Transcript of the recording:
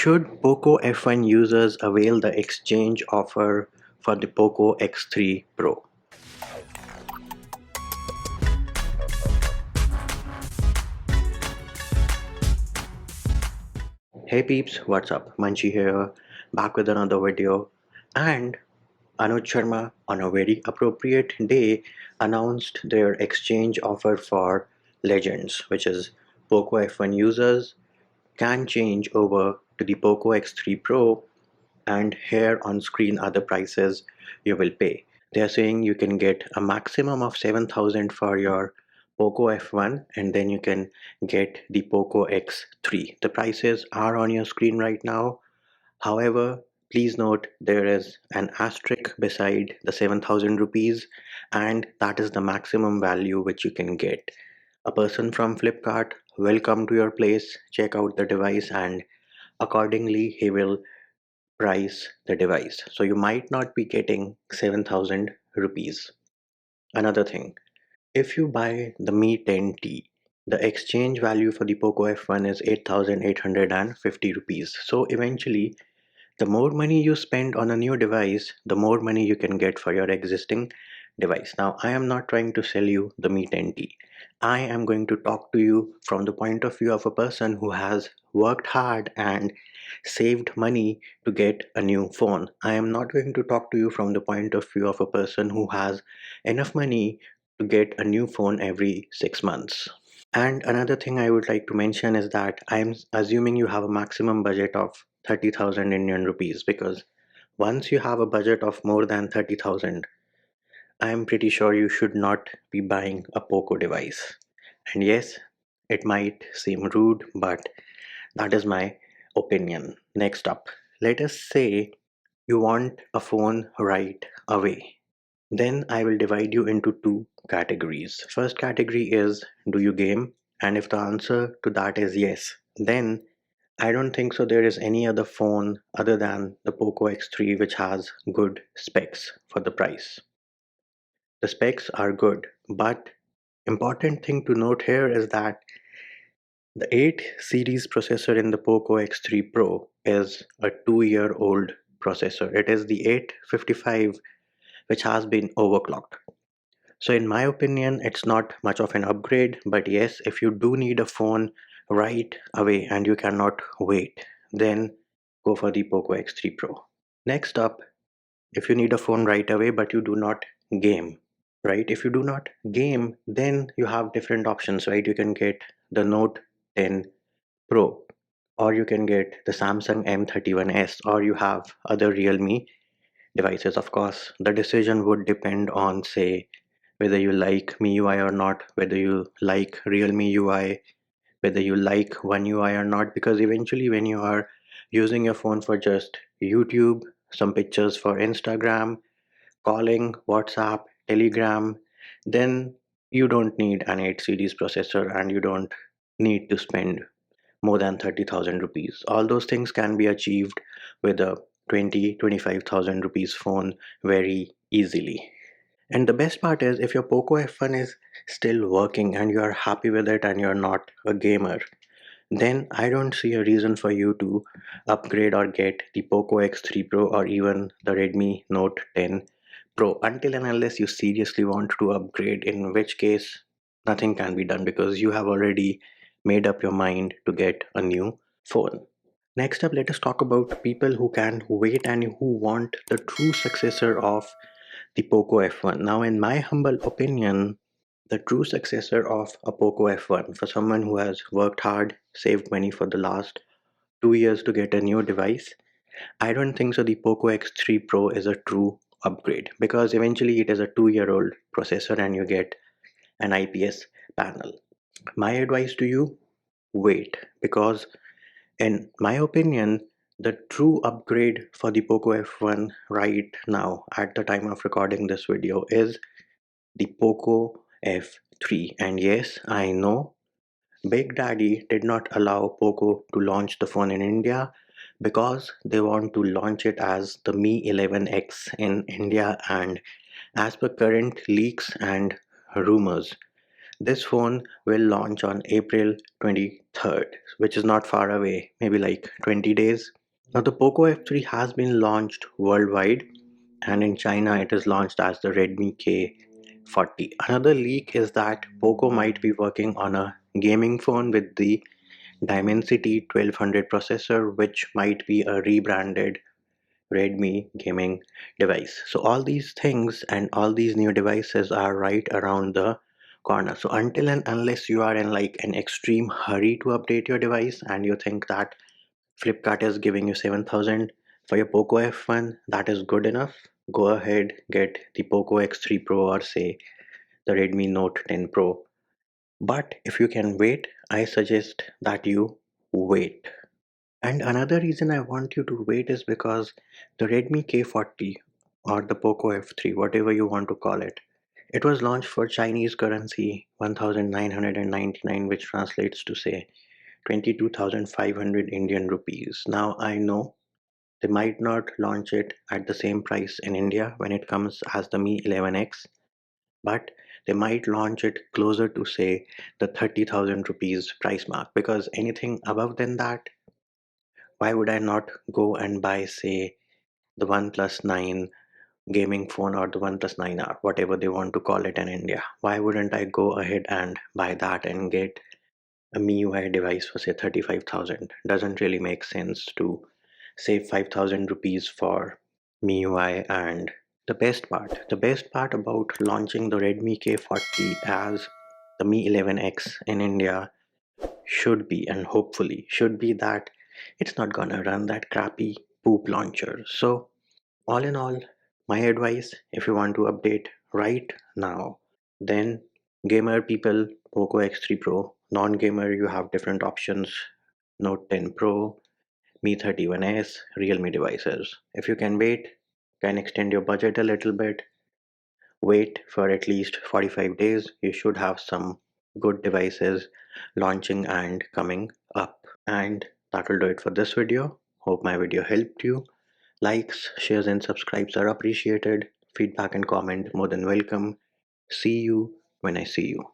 Should Poco F1 users avail the exchange offer for the Poco X3 Pro? Hey peeps, what's up? Manchi here, back with another video. And Anuj Sharma, on a very appropriate day, announced their exchange offer for Legends, which is Poco F1 users can change over to the Poco X3 Pro, and here on screen are the prices you will pay. They're saying you can get a maximum of 7,000 for your Poco F1, and then you can get the Poco X3. The prices are on your screen right now. However, please note there is an asterisk beside the 7,000 rupees, and that is the maximum value which you can get. A person from Flipkart will come to your place, check out the device, and accordingly he will price the device. So you might not be getting 7,000 rupees. Another thing, if you buy the Mi 10T, the exchange value for the Poco F1 is 8,850 rupees. So eventually, the more money you spend on a new device, the more money you can get for your existing device. Now, I am not trying to sell you the Mi 10T. I am going to talk to you from the point of view of a person who has worked hard and saved money to get a new phone. I am not going to talk to you from the point of view of a person who has enough money to get a new phone every 6 months. And another thing I would like to mention is that I'm assuming you have a maximum budget of 30,000 Indian rupees, because once you have a budget of more than 30,000, I'm pretty sure you should not be buying a Poco device. And yes, it might seem rude, but that is my opinion. Next up, let us say you want a phone right away. Then I will divide you into two categories. First category is, do you game? And if the answer to that is yes, then I don't think so there is any other phone other than the Poco X3 which has good specs for the price. The specs are good, but important thing to note here is that the 8 series processor in the Poco X3 Pro is a 2-year-old processor. It is the 855 which has been overclocked. So in my opinion, it's not much of an upgrade, but yes, if you do need a phone right away and you cannot wait, then go for the Poco X3 Pro. Next up, if you need a phone right away but you do not game, right? If you do not game, then you have different options, right? You can get the Note 10 Pro, or you can get the Samsung M31s, or you have other Realme devices. Of course, the decision would depend on, say, whether you like MIUI or not, whether you like Realme UI, whether you like One UI or not, because eventually when you are using your phone for just YouTube, some pictures for Instagram, calling, WhatsApp, Telegram, then you don't need an 8 series processor and you don't need to spend more than 30,000 rupees. All those things can be achieved with a 25,000 rupees phone very easily. And the best part is, if your Poco F1 is still working and you are happy with it and you're not a gamer, then I don't see a reason for you to upgrade or get the Poco X3 Pro or even the Redmi Note 10 Pro until and unless you seriously want to upgrade, in which case nothing can be done because you have already made up your mind to get a new phone. Next up, let us talk about people who can wait and who want the true successor of the Poco F1. Now, in my humble opinion, the true successor of a Poco F1 for someone who has worked hard, saved money for the last 2 years to get a new device, I don't think so. The Poco X3 Pro is a true upgrade because eventually it is a 2-year-old processor and you get an IPS panel. My advice to you, wait, because in my opinion, the true upgrade for the Poco F1 right now at the time of recording this video is the Poco F3. And yes, I know Big Daddy did not allow Poco to launch the phone in India because they want to launch it as the Mi 11X in India, and as per current leaks and rumors, This phone will launch on April 23rd, which is not far away, maybe like 20 days. Now, the Poco F3 has been launched worldwide, and in China, it is launched as the Redmi K40. Another leak is that Poco might be working on a gaming phone with the Dimensity 1200 processor, which might be a rebranded Redmi gaming device. So all these things and all these new devices are right around the corner. So until and unless you are in like an extreme hurry to update your device and you think that Flipkart is giving you 7,000 for your Poco F1, that is good enough, go ahead, get the Poco X3 Pro or say the Redmi Note 10 Pro. But if you can wait, I suggest that you wait. And another reason I want you to wait is because the Redmi K40 or the Poco F3, whatever you want to call it, it was launched for Chinese currency 1999, which translates to say 22,500 Indian rupees. Now I know they might not launch it at the same price in India when it comes as the Mi 11X, but they might launch it closer to say the 30,000 rupees price mark, because anything above than that, why would I not go and buy, say, the OnePlus 9 gaming phone or the OnePlus 9R, whatever they want to call it in India? Why wouldn't I go ahead and buy that and get a MIUI device for say 35,000? Doesn't really make sense to save 5,000 rupees for MIUI. And the best part about launching the Redmi K40 as the Mi 11X in India should be, and hopefully should be, that it's not gonna run that crappy poop launcher. So all in all, my advice, if you want to update right now, then gamer people, Poco X3 Pro. Non-gamer, you have different options: Note 10 Pro, Mi 31s, Realme devices. If you can wait, can extend your budget a little bit, wait for at least 45 days, you should have some good devices launching and coming up. And that will do it for this video. Hope my video helped you. Likes, shares, and subscribes are appreciated. Feedback and comment more than welcome. See you when I see you.